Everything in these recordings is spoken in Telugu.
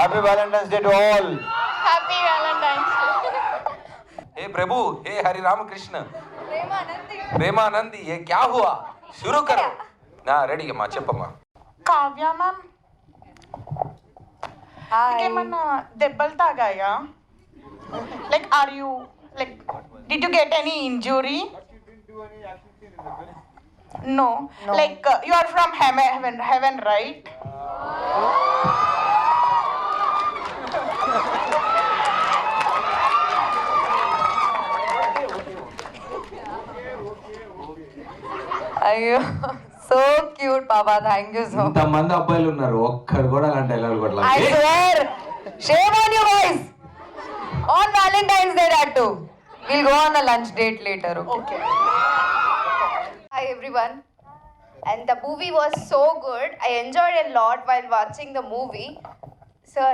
Happy Valentine's day to all. Happy Valentine's हे प्रभु, हे हरि राम कृष्ण, प्रेमानंदी, ये क्या हुआ? शुरू करो ना. రెడీ అమ్మా, చెప్పమ్మా. కావ్య మ్యామ్, ఏమన్నా దెబ్బలు తాగాయా? Like are you like did you get any injury? No. Like you are from heaven, right? అయ్యో సో క్యూట్ పాపా, థ్యాంక్ యూ సో మచ్. ఇంతమంది అబ్బాయిలు ఉన్నారు, ఒక్కరు కూడా అలాంటి డైలాగ్ కొట్టలేదు. I swear, shame on you guys. On Valentine's Day that too. We'll go on a lunch date later. Okay. Hi everyone, and the movie was so good. I enjoyed a lot while watching the movie. Sir,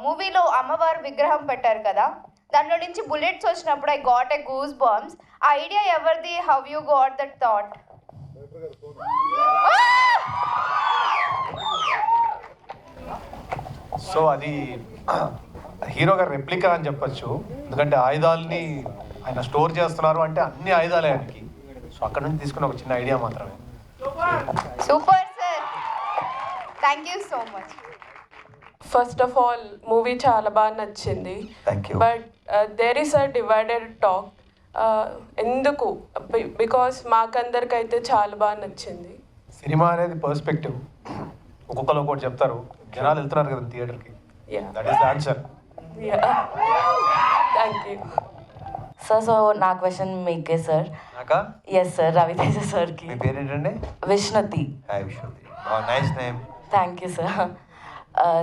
మూవీలో అమ్మవారు విగ్రహం పెట్టారు కదా, దాంట్లో నుంచి బుల్లెట్స్ వచ్చినప్పుడు I got a goose bumps. ఆ ఐడియా ఎవరిది? How you got that thought? So అది హీరో గారి రెప్లికా అని చెప్పొచ్చు. ఎందుకంటే ఆయుధాలని ఆయన స్టోర్ చేస్తున్నారు అంటే అన్ని ఆయుధాలే ఆయనకి. సో అక్కడ నుంచి తీసుకున్న ఒక చిన్న ఐడియా మాత్రమే. Super sir, thank you so much. First of all movie చాలా బాగా నచ్చింది. Thank you. But there is a divided talk. ఎందుకు? బికాస్ మాకందరికైతే చాలా బాగా నచ్చింది. సినిమా అనేది పర్స్పెక్టివ్, ఒక్కొక్కరు ఒక్కొక్కటి చెప్తారు. జనాలు వెళ్తున్నారు కదా థియేటర్కి, Yeah. That is the answer. Thank you. So నా క్వశ్చన్ మీకే సార్. నాకా? ఎస్ సార్, రవితేజ సార్కి. మీ పేరేంటండి? Vishnuthi. Hi Vishwathi. Nice name. Thank you sir.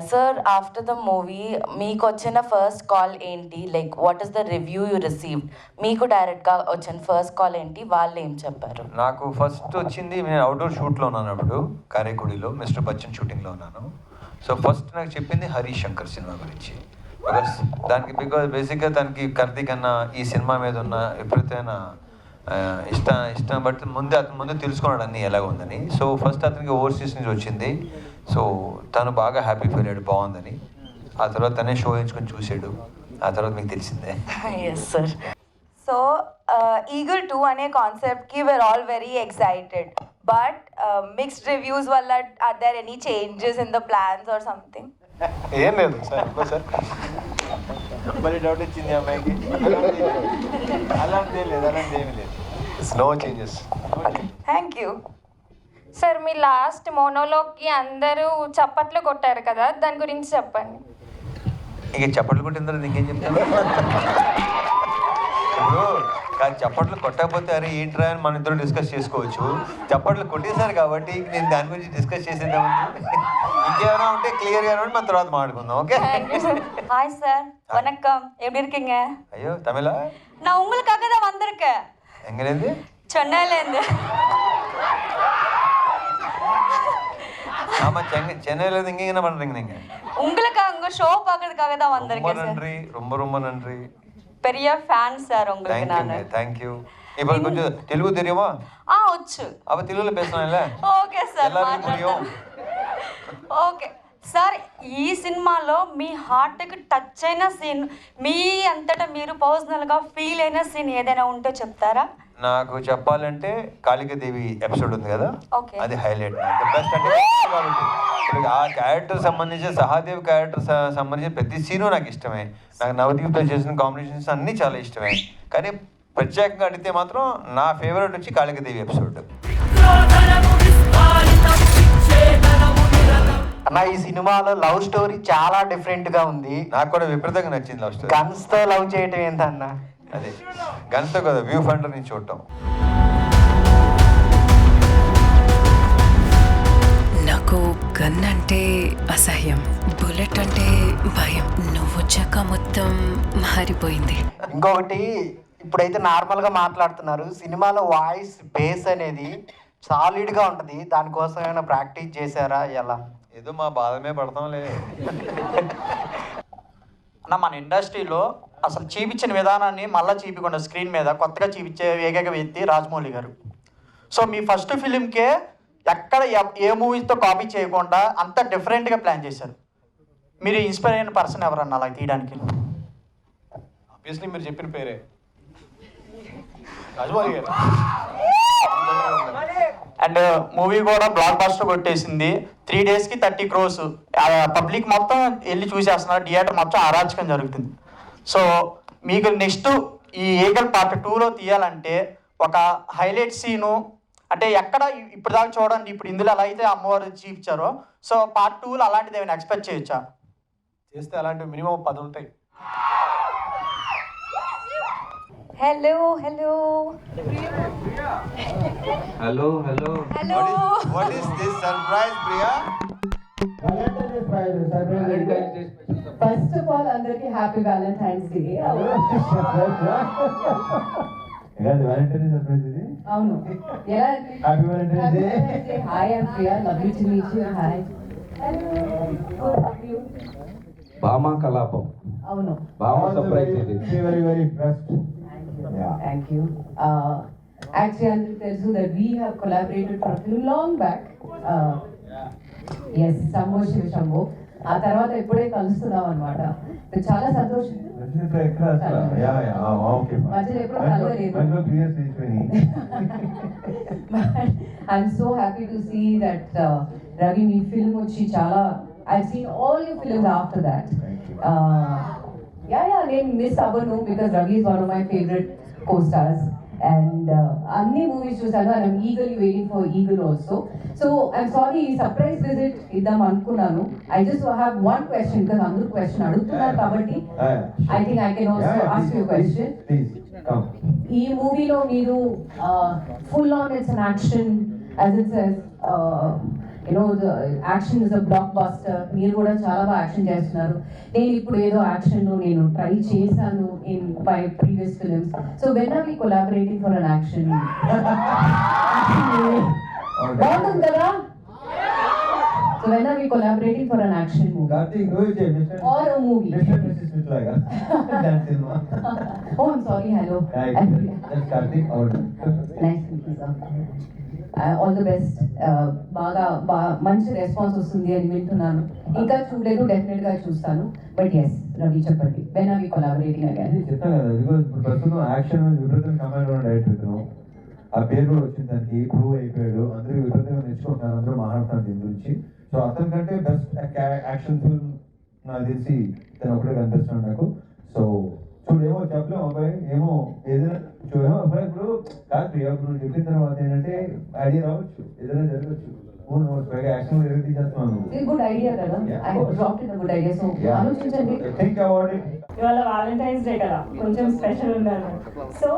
Sir, after the movie మీకు వచ్చిన ఫస్ట్ కాల్ ఏంటి? Like what is the review you received? మీకు డైరెక్ట్గా వచ్చిన ఫస్ట్ కాల్ ఏంటి? వాళ్ళు ఏం చెప్పారు? నాకు ఫస్ట్ వచ్చింది, నేను అవుట్డోర్ షూట్లో ఉన్నాను అప్పుడు కారేకుడిలో, మిస్టర్ బచ్చన్ షూటింగ్లో ఉన్నాను. సో ఫస్ట్ నాకు చెప్పింది హరీష్ శంకర్ సినిమా గురించి. బికాస్ బేసిక్గా దానికి కర్తీ కన్నా ఈ సినిమా మీద ఉన్న విపరీతమైన ఇష్టం బట్టి అతను ముందే తెలుసుకున్నాడు అన్నీ ఎలాగ ఉందని. సో ఫస్ట్ అతనికి ఓవర్సీస్ నుంచి వచ్చింది. సో తను బాగా హ్యాపీ ఫీల్ అయ్యాడు, బాగుందని. ఆ తర్వాత తనే షో ఎంచుకొని చూసాడు. ఆ తర్వాత మీకు తెలిసిందే. Yes sir. సో ఈగల్ 2 అనే కాన్సెప్ట్కి we are all very excited, but mixed reviews వల్ల are there any changes in the plans or something? ఏం లేదు సార్, సార్ మరి డౌట్ వచ్చింది అమ్మాయికి. అలాంటి ఏమీ లేదు. No changes. Thank you. Sir, మీ లాస్ట్ మోనోలోగ్కి అందరూ చప్పట్లు కొట్టారు కదా, దాని గురించి చెప్పండి. ఇక చప్పట్లు కొట్టిన తర్వాత ఇంకేం చెప్తాను? ఇప్పుడు కాదు, చప్పట్లు కొట్టకపోతే అరే ఏంట్రా అని మన ఇద్దరు డిస్కస్ చేసుకోవచ్చు. చప్పట్లు కొట్టేశారు కాబట్టి నేను దాని గురించి డిస్కస్ చేసేద్దామంటే ఇంకేమైనా ఉంటే క్లియర్గా ఉంటే మన తర్వాత మాట్లాడుకుందాం. ఓకే? ஹாய் சார், வணக்கம். எப்படி இருக்கீங்க? అయ్యో తమిళ? நான் உங்களுக்காக தான் வந்திருக்கேன், ఎంగనేది? சென்னையிலேருந்து. ஆமா, சென்னையில இருந்து இங்க என்ன பண்றீங்க நீங்க? உங்களுக்காக உங்க ஷோ பார்க்கறதுக்காக தான் ரொம்ப வந்திருக்கேன் சார். நன்றி, ரொம்ப நன்றி. பெரிய ஃபேன் சார் உங்களுக்கு நானு. Thank you. இப்போ கொஞ்சம் తెలుగు தெரியுமா? వచ్చు. அப்ப తెలుగులో பேசலாம்ல? ఓకే సార్, எல்லாருக்கும் புரியும். Okay sir. ఈ సినిమాలో మీ హార్ట్కి టచ్ అయిన సీన్, మీ అంతటా మీరు పర్సనల్గా ఫీల్ అయిన సీన్ ఏదైనా ఉంటే చెప్తారా? నాకు చెప్పాలంటే కాళికాదేవి ఎపిసోడ్ ఉంది కదా, ఓకే. అది హైలైట్. బెస్ట్ అంటే కాబట్టి ఇప్పుడు ఆ క్యారెక్టర్ సంబంధించి, సహాదేవ్ క్యారెక్టర్ సంబంధించిన ప్రతి సీను నాకు ఇష్టమే. నాకు నవదీప్తో చేసిన కాంబినేషన్స్ అన్నీ చాలా ఇష్టమే. కానీ ప్రత్యేకంగా అడిగితే మాత్రం నా ఫేవరెట్ వచ్చి కాళికాదేవి ఎపిసోడ్. అన్న, ఈ సినిమాలో లవ్ స్టోరీ చాలా డిఫరెంట్ గా ఉంది. నాకు కూడా విపరీతంగా నచ్చింది లవ్ స్టోరీ. గన్స్ తో లవ్ చేయటం ఏంటన్న? అదే గన్తో కదా, వ్యూ ఫండర్ నుంచి చూడటం. నాకు గన్ అంటే అసహ్యం, బుల్లెట్ అంటే భయం. నువ్వు వచ్చాక మొత్తం మారిపోయింది. ఇంకొకటి, ఇప్పుడైతే నార్మల్ గా మాట్లాడుతున్నారు, సినిమాలో వాయిస్ బేస్ అనేది సాలిడ్ గా ఉంటది. దానికోసం ఏమైనా ప్రాక్టీస్ చేశారా? ఎలా? ఏదో మా బాధమే పడతాంలే. అన్న, మన ఇండస్ట్రీలో అసలు చూపించిన విధానాన్ని మళ్ళీ చూపించకుండా స్క్రీన్ మీద కొత్తగా చూపించే ఏకైక వ్యక్తి రాజమౌళి గారు. సో మీ ఫస్ట్ ఫిలింకే ఎక్కడ ఏ మూవీస్తో కాపీ చేయకుండా అంత డిఫరెంట్గా ప్లాన్ చేశారు. మీరు ఇన్స్పైర్ అయిన పర్సన్ ఎవరన్నా అలా తీయడానికి? ఆబ్వియస్లీ మీరు చెప్పిన పేరే రాజమౌళి గారు. అండ్ మూవీ కూడా బ్లాక్ బస్టర్ కొట్టేసింది. 3 daysకి 30 crores. పబ్లిక్ మొత్తం వెళ్ళి చూసేస్తున్నారు, థియేటర్ మొత్తం అరాచకం జరుగుతుంది. సో మీకు నెక్స్ట్ ఈ ఏగల్ పార్ట్ 2లో తీయాలంటే ఒక హైలైట్ సీను అంటే ఎక్కడ ఇప్పుడు దాకా చూడండి, ఇప్పుడు ఇందులో ఎలా అయితే అమ్మవారు చూపించారో సో పార్ట్ 2లో అలాంటిది ఏమైనా ఎక్స్పెక్ట్ చేయొచ్చా? చేస్తే అలాంటివి మినిమం 10 ఉంటాయి. Hello What is this surprise, Priya? First of all అందరికి హ్యాపీ వ్యాలంటైన్స్ డే. అవును, ఎలా hi I'm Priya, lovely to meet you. Hi, Bhama Kalapam. అవును, భామా సర్ప్రైజ్ ఇది. Thank you. యాక్చువల్లీ అందరికి తెలుసు that we have collaborated for a long back. Yes, Shambho Shiva Shambho. ఆ తర్వాత ఇప్పుడే కలుస్తున్నాం అనమాట. చాలా సంతోషం. మధ్యలో ఎప్పుడు కలవలేదు. I'm so happy to see that Ravi మీ ఫిల్మ్ వచ్చి చాలా I've seen all your films after that. నేను మిస్ అవ్వను because Ravi is one of my favorite co-stars. And అన్ని మూవీస్ చూసాను. And I'm eagerly waiting for Eagle also. So I'm sorry, ఈ సర్ప్రైజ్ విజిట్ ఇద్దాం అనుకున్నాను. I just have one question because అందరూ క్వశ్చన్ అడుగుతున్నారు కాబట్టి I think I can also ask you question. ఈ మూవీలో మీరు full on it's an action, as it says the action is a blockbuster. మీరు కూడా చాలా బాగా యాక్షన్ చేస్తున్నారు. నేను ఇప్పుడు ఏదో యాక్షన్ నేను ట్రై చేశాను in my previous films. So when are we collaborating for an action? బాగుంటుంది కదా? So when are we collaborating for an action movie or a movie? Oh, I'm sorry. Hello. Nice to meet you, sir. All the best. బాగా మంచి రెస్పాన్స్ వస్తుంది అని వింటున్నాను. ఇంకా చూడలేదు, డెఫినెట్ గా చూస్తాను. బట్ ఎస్, రవి చెప్పండి, when are we collaborating again? చెప్తాను కదా, ఇప్పుడు ప్రస్తుతం యాక్షన్ విపరీతం కమాండ్ ఉన్న డైరెక్టర్ ఆ పేరు కూడా వచ్చింది, దానికి ప్రూవ్ అయిపోయాడు. అందరూ విపరీతంగా నేర్చుకుంటున్నారు, అందరూ మాట్లాడుతున్నారు దీని గురించి. సో అతని కంటే బెస్ట్ యాక్షన్ ఫిల్మ్ నాకు తెలిసి తను ఒకటే కనిపిస్తున్నాడు నాకు. సో చూడు, ఏమో చెప్పలేము అబ్బాయి, ఏమో ఏదైనా చూడేమో అబ్బాయి. ఇప్పుడు కాదు ప్రియా, ఇప్పుడు నువ్వు చెప్పిన తర్వాత ఏంటంటే ఐడియా రావచ్చు, ఏదైనా జరగచ్చు. యాక్షన్ తీసేస్తున్నాను. గుడ్ ఐడియా కదా, I dropped in good idea. So ఆలోచించండి, థింక్ అబౌట్ ఇట్. ఇవాళ వాలంటైన్స్ డే కదా, కొంచెం స్పెషల్ ఉండాలి. సో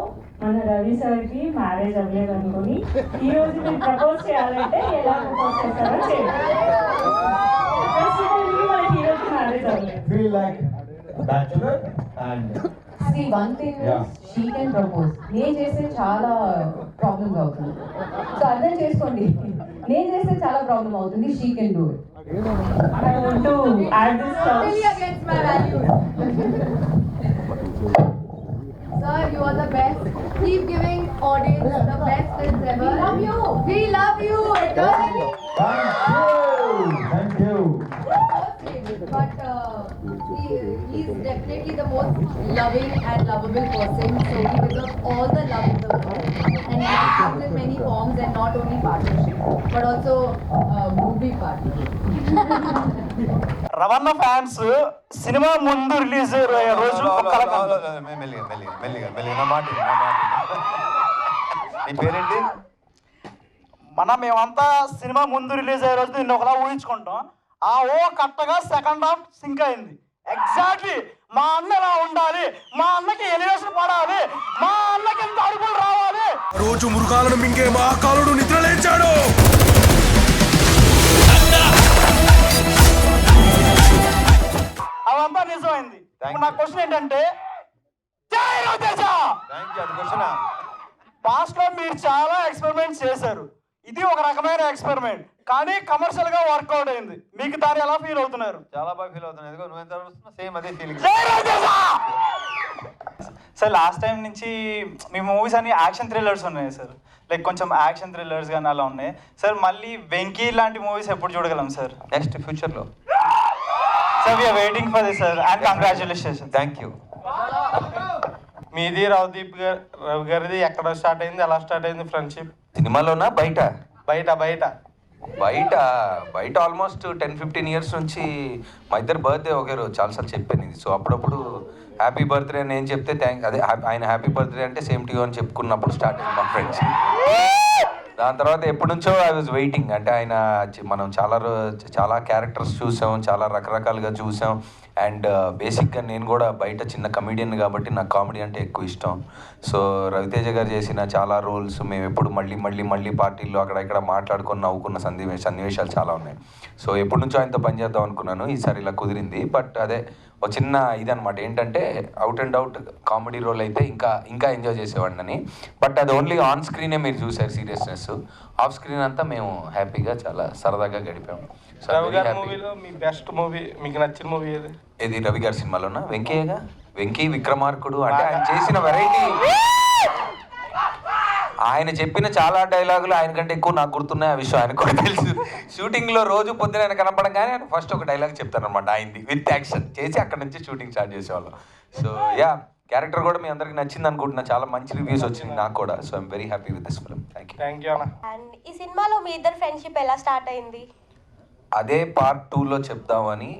మన రవి సార్కి మ్యారేజ్ అవ్వలేదు అనుకుని ఈ రోజు మీరు ప్రపోజ్ చేయాలంటే ఎలా ప్రపోజ్ చేస్తారో చేయండి. మనకి ఈ రోజు మ్యారేజ్ అవ్వలేదు. Feel like bachelor and see, one thing is she can propose. నేను చేస్తే చాలా ప్రాబ్లమ్స్ అవుతుంది. సో అర్థం చేసుకోండి, నేను చేస్తే చాలా ప్రాబ్లం అవుతుంది. she can do it. I want to add this Totally against my values. Sir, you are the best. Keep giving audience the best films ever. We love you. We love you eternally. Thank you. But he is definitely the most loving and lovable person. So he deserves all the love in the world. And he comes in many forms, and not only partnership, but also movie partnership. Ravana fans cinema ముందు రిలీజ్ రోజు మెల్లిగా నా మాట. నీ పేరేంటి? మేమంతా సినిమా ముందు రిలీజ్ అయ్యే రోజు నిన్న ఒకలా ఊహించుకుంటాం. ఓ కరెక్ట్గా సెకండ్ హాఫ్ సింక్ అయింది. ఎగ్జాక్ట్లీ మా అన్న ఎలా ఉండాలి, మా అన్నకి ఎలివేషన్ పడాలి, మా అన్నకి ఎంత అడుగులు రావాలి. రోజు మృగాలను మింగే మహాకాలుడు నిద్ర లేచాడు. అవంతా నిజమైంది. నా క్వశ్చన్ ఏంటంటే, పాస్ట్ లో మీరు చాలా ఎక్స్పెరిమెంట్స్ చేశారు, ఇది ఒక రకమైన ఎక్స్పెరిమెంట్, కానీ కమర్షియల్ గా వర్కౌట్ అయింది. మీకు దాన్ని ఎలా ఫీల్ అవుతున్నారు? చాలా బాగా ఫీల్ అవుతున్నాను. నువ్వెంత సేమ్ అదే ఫీలింగ్. సార్ లాస్ట్ టైం నుంచి మీ మూవీస్ అన్ని యాక్షన్ థ్రిల్లర్స్ ఉన్నాయి సార్, లైక్ కొంచెం యాక్షన్ థ్రిల్లర్స్ కానీ అలా ఉన్నాయి సార్. మళ్ళీ వెంకీ లాంటి మూవీస్ ఎప్పుడు చూడగలం సార్? నెక్స్ట్ ఫ్యూచర్లో so we are waiting for this sir and congratulations. Thank you. మీది రవి గారిది ఎక్కడ స్టార్ట్ అయింది, ఎలా స్టార్ట్ అయింది ఫ్రెండ్షిప్? సినిమాలోనా బయట? బయట బయట ఆల్మోస్ట్ 10-15 ఇయర్స్ నుంచి మా ఇద్దరు బర్త్డే ఒకే రోజు, చాలాసార్లు చెప్పాను ఇది. సో అప్పుడప్పుడు హ్యాపీ బర్త్డే అని నేను చెప్తే అదే ఆయన హ్యాపీ బర్త్డే అంటే సేమ్ టు యూ అని చెప్పుకున్నప్పుడు స్టార్ట్ అయింది మా ఫ్రెండ్స్. దాని తర్వాత ఎప్పటి నుంచో ఐ వాజ్ వెయిటింగ్. అంటే ఆయన మనం చాలా క్యారెక్టర్స్ చూసాం, చాలా రకరకాలుగా చూసాం. అండ్ బేసిక్గా నేను కూడా బయట చిన్న కమెడియన్ కాబట్టి నాకు కామెడీ అంటే ఎక్కువ ఇష్టం. సో రవితేజ గారు చేసిన చాలా రోల్స్ మేము ఎప్పుడు మళ్ళీ పార్టీల్లో అక్కడ ఇక్కడ మాట్లాడుకొని నవ్వుకున్న సన్నివేశాలు చాలా ఉన్నాయి. సో ఎప్పటి నుంచో ఆయనతో పనిచేద్దాం అనుకున్నాను, ఈసారి ఇలా కుదిరింది. బట్ అదే ఒక చిన్న ఇదనమాట, ఏంటంటే out and out comedy role అయితే ఇంకా ఎంజాయ్ చేసేవాడిని. బట్ అది ఓన్లీ ఆన్ స్క్రీనే మీరు చూసారు సీరియస్నెస్, ఆఫ్ స్క్రీన్ అంతా మేము హ్యాపీగా చాలా సరదాగా గడిపాము. రవి గారి మూవీలో మీ బెస్ట్ మూవీ, మీకు నచ్చిన మూవీ ఏది? ఏది రవి గారి సినిమాలోనా? వెంకీ విక్రమార్కుడు. అంటే ఆయన చేసిన వెరైటీ, ఆయన చెప్పిన చాలా డైలాగులు ఆయన కంటే ఎక్కువ నాకు గుర్తున్నాయి. ఆ విషయం ఆయనకు కూడా తెలుసు. షూటింగ్లో రోజు పొద్దున ఆయన కనపడగానే ఆయన ఫస్ట్ ఒక డైలాగ్ చెప్తానమాట ఆయనది, విత్ యాక్షన్ చేసి అక్కడ నుంచి షూటింగ్ స్టార్ట్ చేసేవాళ్ళం. సో యా, క్యారెక్టర్ కూడా మీ అందరికి నచ్చింది అనుకుంటున్నా. చాలా మంచి రివ్యూస్ వచ్చింది నాకు కూడా. So I'm very happy with this film. Thank you అన్న. అండ్ ఈ సినిమాలో మీ ఇద్దరు ఫ్రెండ్షిప్ ఎలా స్టార్ట్ అయింది? అదే పార్ట్ 2లో చెప్దామని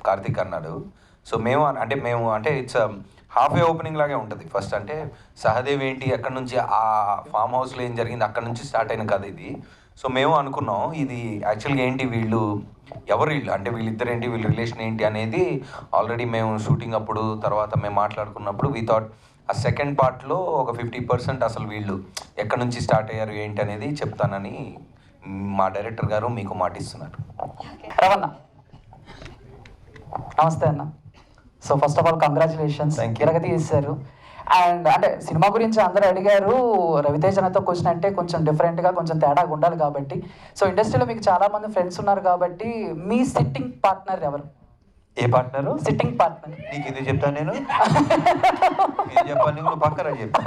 కార్తీక్ అన్నాడు. సో మేము అంటే ఇట్స్ హాఫ్ ఏ ఓపెనింగ్ లాగే ఉంటుంది. ఫస్ట్ అంటే సహదేవ్ ఏంటి, అక్కడ నుంచి ఆ ఫామ్ హౌస్లో ఏం జరిగింది అక్కడ నుంచి స్టార్ట్ అయిన కథ ఇది. సో మేము అనుకున్నాం ఇది యాక్చువల్గా ఏంటి, ఎవరు అంటే వీళ్ళిద్దరేంటి, వీళ్ళ రిలేషన్ ఏంటి అనేది ఆల్రెడీ మేము షూటింగ్ అప్పుడు తర్వాత మేము మాట్లాడుకున్నప్పుడు వీ థాట్ ఆ సెకండ్ పార్ట్లో ఒక 50% అసలు వీళ్ళు ఎక్కడి నుంచి స్టార్ట్ అయ్యారు ఏంటి అనేది చెప్తానని మా డైరెక్టర్ గారు మీకు మాటిస్తున్నారు. రవణ నమస్తే అన్న. So first of all congratulations, ఇరగతి చేశారు. అండ్ అంటే సినిమా గురించి అందరూ అడిగారు, రవితేజనతో క్వశ్చన్ అంటే కొంచెం డిఫరెంట్గా కొంచెం తేడాగా ఉండాలి కాబట్టి. సో ఇండస్ట్రీలో మీకు చాలామంది ఫ్రెండ్స్ ఉన్నారు కాబట్టి మీ సిట్టింగ్ పార్ట్నర్ ఎవరు? ఏ పార్ట్నరు? Sitting partner. నీకు ఇది చెప్తాను నేను చెప్పాను, నువ్వు పక్కన చెప్తా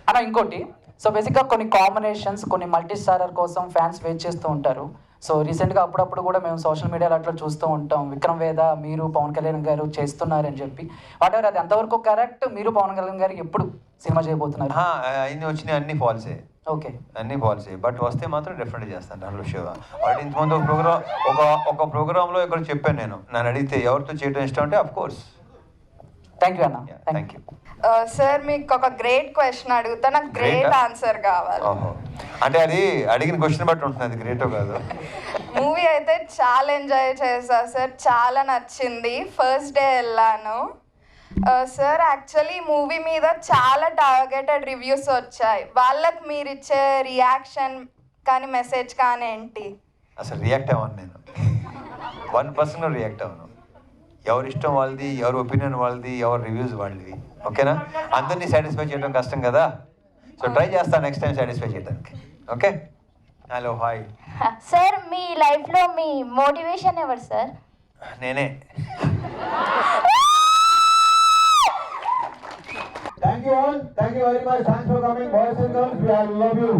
అన్న. ఇంకోటి, సో బేసిక్గా కొన్ని కాంబినేషన్స్, కొన్ని మల్టీ స్టారర్ కోసం ఫ్యాన్స్ వెయిట్ చేస్తూ ఉంటారు. సో రీసెంట్గా అప్పుడప్పుడు కూడా మేము సోషల్ మీడియాలో అట్లా చూస్తూ ఉంటాం, విక్రమ్ వేద మీరు పవన్ కళ్యాణ్ గారు చేస్తున్నారని చెప్పి. వాటెవర్ అది ఎంతవరకు కరెక్ట్? మీరు పవన్ కళ్యాణ్ గారు ఎప్పుడు సినిమా చేయబోతున్నారు? అన్ని వచ్చినాయి, అన్ని ఫాల్సే. ఓకే, అన్ని ఫాల్సే. బట్ వస్తే మాత్రం డెఫినెట్గా చేస్తాను దాంట్లో షోగా. వాటి ఇంతకుముందు ఒక ప్రోగ్రాంలో ఇక్కడ చెప్పాను నేను, నన్ను అడిగితే ఎవరితో చేయడం ఇష్టం అంటే అఫ్ కోర్స్. థ్యాంక్ యూ అన్న. Thank you sir. మీకు ఒక గ్రేట్ క్వశ్చన్ అడుగుతా, నాకు గ్రేట్ ఆన్సర్ కావాలి. అంటే అది అడిగిన క్వశ్చన్ బట్టి ఉంటుంది, అది గ్రేటో కాదు. మూవీ అయితే చాలా ఎంజాయ్ చేశా సార్, చాలా నచ్చింది. ఫస్ట్ డే వెళ్ళాను సార్. యాక్చువల్లీ మూవీ మీద చాలా టార్గెటెడ్ రివ్యూస్ వచ్చాయి. వాళ్ళకి మీరు ఇచ్చే రియాక్షన్ కానీ మెసేజ్ కానీ ఏంటి? అసలు రియాక్ట్ అవ్వను నేను, 1% రియాక్ట్ అవ్వను. ఎవరి ఇష్టం వాళ్ళది, ఎవరి ఒపీనియన్ వాళ్ళది, ఎవరి రివ్యూస్ వాళ్ళది. ఓకేనా? అందరినీ సాటిస్ఫై చేయడం కష్టం కదా. సో ట్రై చేస్తాను నెక్స్ట్ టైం సాటిస్ఫై చేయడానికి. Okay, hello, hi sir. మీ లైఫ్లో మీ మోటివేషన్ ఎవరు సార్? నేనే. Thank you all. Thank you very much. Thanks for coming, boys and girls. We love you.